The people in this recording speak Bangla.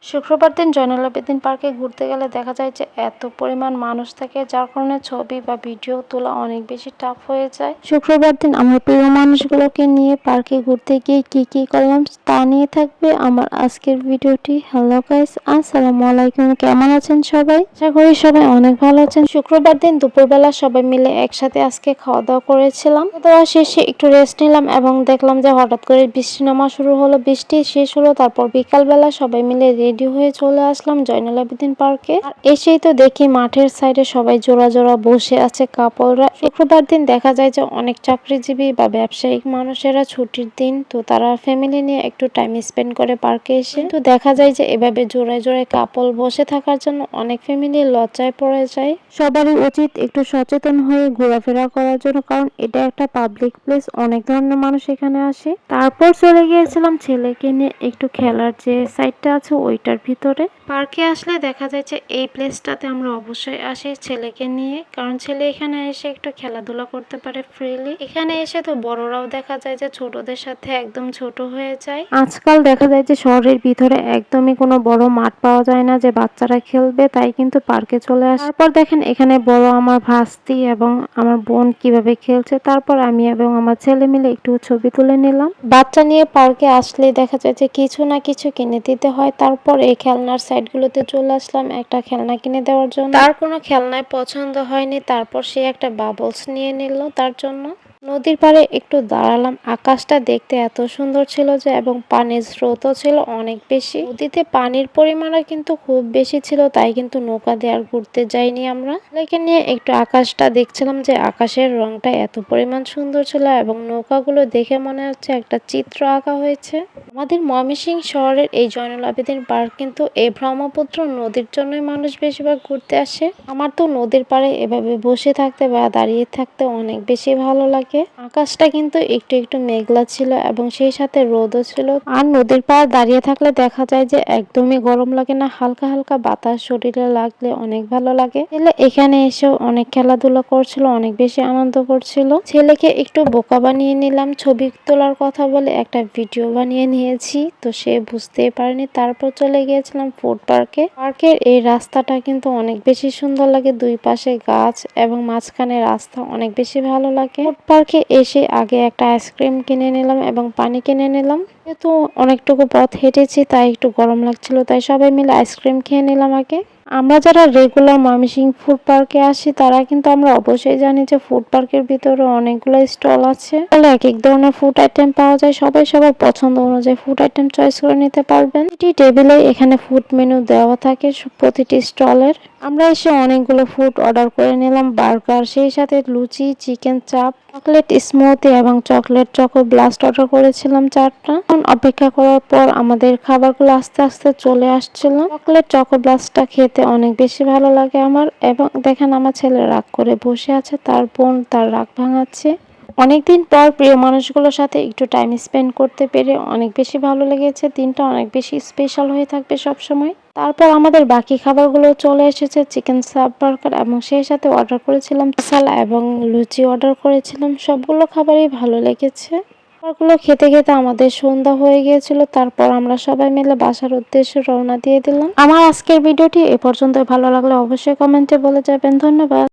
শুক্রবার দিন জয়নুল আবেদিন পার্কে ঘুরতে গেলে দেখা যায় যে এত পরিমাণ মানুষ থাকে, যার কারণে ছবি বা ভিডিও তোলা অনেক বেশি টাফ হয়ে যায়। শুক্রবার দিন আমার প্রিয় মানুষগুলোকে নিয়ে পার্কে ঘুরতে গিয়ে কি কি করলাম তা নিয়ে থাকবে আমার আজকের ভিডিওটি। হ্যালো গাইস, আসসালামু আলাইকুম। কেমন আছেন সবাই? আশা করি সবাই অনেক ভালো আছেন। শুক্রবার দিন দুপুরবেলা সবাই মিলে একসাথে আজকে খাওয়া দাওয়া করেছিলাম। খাওয়া শেষে একটু রেস্ট নিলাম এবং দেখলাম যে হঠাৎ করে বৃষ্টি নামা শুরু হলো। বৃষ্টি শেষ হলো, তারপর বিকালবেলা সবাই মিলে রেডি হয়ে চলে আসলাম জয়নুল আবেদিন পার্কে। আর এসেই তো দেখি মাঠের সাইডে সবাই জোড়া জোড়া বসে আছে কাপলরা। শুক্রবার দিন দেখা যায় যে অনেক চাকরিজীবী বা ব্যবসায়িক মানুষেরা ছুটির দিন, তো তারা ফ্যামিলি নিয়ে একটু টাইম স্পেন্ড করে পার্কে এসে। তো দেখা যায় যে এভাবে জোড়ায় জোড়ায় কাপল বসে থাকার জন্য অনেক ফ্যামিলি লজ্জায় পড়ে যায়। সবারই উচিত একটু সচেতন হয়ে ঘোরাফেরা করার জন্য, কারণ এটা একটা পাবলিক প্লেস, অনেক ধরনের মানুষ এখানে আসে। তারপর চলে গিয়েছিলাম ছেলেকে নিয়ে একটু খেলার যে সাইডটা আছে ওইটার ভিতরে। পার্কে আসলে দেখা যায় যে এই প্লেসটাতে আমরা অবশ্যই আসি ছেলেকে নিয়ে, কারণ ছেলে এখানে এসে একটু খেলাধুলা করতে পারে ফ্রিলি। এখানে এসে তো বড়রাও দেখা যায় যে ছোটদের সাথে একদম ছোট হয়ে যায়। আজকাল দেখা যায় যে শহরের ভিতরে একদমই কোনো বড় মাঠ পাওয়া যায় না যে বাচ্চারা খেলবে, তাই কিন্তু পার্কে চলে আসে। তারপর দেখেন এখানে বড় আমার ভাস্তি এবং আমার বোন কিভাবে খেলছে, তারপর আমি এবং আমার ছেলে মিলে একটু ছবি তুলে নিলাম। বাচ্চা নিয়ে পার্কে আসলে দেখা যায় যে কিছু না কিছু কিনে দিতে হয়। তারপর এই খেলনার সাইডগুলোতে চলে আসলাম একটা খেলনা কিনে দেওয়ার জন্য। তার কোনো খেলনায় পছন্দ হয়নি, তারপর সে একটা বাবলস নিয়ে নিল তার জন্য। নদীর পাড়ে একটু দাঁড়ালাম। আকাশটা দেখতে এত সুন্দর ছিল যে, এবং পানির স্রোতও ছিল অনেক বেশি। নদীতে পানির পরিমাণও কিন্তু খুব বেশি ছিল, তাই কিন্তু নৌকা দিয়ে আর ঘুরতে যাইনি আমরা। ছেলেকে নিয়ে একটু আকাশটা দেখছিলাম যে আকাশের রংটা এত পরিমাণ সুন্দর ছিল এবং নৌকাগুলো দেখে মনে হচ্ছে একটা চিত্র আঁকা হয়েছে। আমাদের ময়মনসিংহ শহরের এই জয়নুল আবেদিন পার্ক কিন্তু এই ব্রহ্মপুত্র নদীর জন্যই মানুষ বেশিরভাগ ঘুরতে আসে। আমার তো নদীর পাড়ে এভাবে বসে থাকতে বা দাঁড়িয়ে থাকতে অনেক বেশি ভালো লাগে। আকাশটা কিন্তু একটু একটু মেঘলা ছিল এবং সেই সাথে রোদও ছিল। আর নদীর পাড়ে দাঁড়িয়ে থাকলে দেখা যায় যে একদমই গরম লাগে না, হালকা হালকা বাতাস শরীরে লাগলে অনেক ভালো লাগে। ছেলে এখানে এসেও অনেক খেলাধুলা করছিল, অনেক বেশি আনন্দ করছিল। ছেলেকে একটু বোকা বানিয়ে নিলাম, ছবি তোলার কথা বলে একটা ভিডিও বানিয়ে নিয়েছি, তো সে বুঝতেই পারেনি। তারপর চলে গিয়েছিলাম ফুড পার্কে। পার্কের এই রাস্তাটা কিন্তু অনেক বেশি সুন্দর লাগে, দুই পাশে গাছ এবং মাঝখানে রাস্তা, অনেক বেশি ভালো লাগে। ফুড পার্কে এসে আগে একটা আইসক্রিম কিনে নিলাম এবং পানি কিনে নিলাম। যেহেতু অনেকটুকু পথ হেঁটেছি তাই একটু গরম লাগছিল, তাই সবাই মিলে আইসক্রিম খেয়ে নিলাম আগে। আমরা যারা রেগুলার ময়মনসিংহ ফুড পার্কে আসি তারা কিন্তু আমরা অবশ্যই জানি যে ফুড পার্কের ভিতরে অনেকগুলো স্টল আছে, এক এক ধরনের ফুড আইটেম পাওয়া যায়। সবাই সবার পছন্দ অনুযায়ী ফুড আইটেম চয়েস করে নিতে পারবেন। প্রতিটি টেবিলে এখানে ফুড মেনু দেওয়া থাকে প্রতিটি স্টলের। আমরা এসে অনেকগুলো ফুড অর্ডার করে নিলাম, বার্গার, সেই সাথে লুচি, চিকেন চাপ, চকলেট স্মুথি এবং চকলেট চকো ব্লাস্ট অর্ডার করেছিলাম 4টা। অপেক্ষা করার পর আমাদের খাবারগুলো আস্তে আস্তে চলে আসছিল। চকলেট চকো ব্লাস্টটা খেতে অনেক বেশি ভালো লাগে আমার। এবং দেখেন আমার ছেলে রাগ করে বসে আছে, তার বোন তার রাগ ভাঙাচ্ছে। অনেকদিন পর প্রিয় মানুষগুলোর সাথে একটু টাইম স্পেন্ড করতে পেরে অনেক বেশি ভালো লেগেছে। দিনটা অনেক বেশি স্পেশাল হয়ে থাকবে সব সময়। তারপর আমাদের বাকি খাবারগুলো চলে এসেছে, চিকেন সাব বার্গার এবং সেই সাথে অর্ডার করেছিলাম সালা এবং লুচি অর্ডার করেছিলাম। সবগুলো খাবারই ভালো লেগেছে। খাবারগুলো খেতে খেতে আমাদের সন্ধ্যা হয়ে গিয়েছিল। তারপর আমরা সবাই মিলে বাসার উদ্দেশ্যে রওনা দিয়ে দিলাম। আমার আজকের ভিডিওটি এ পর্যন্ত। ভালো লাগলে অবশ্যই কমেন্টে বলে যাবেন। ধন্যবাদ।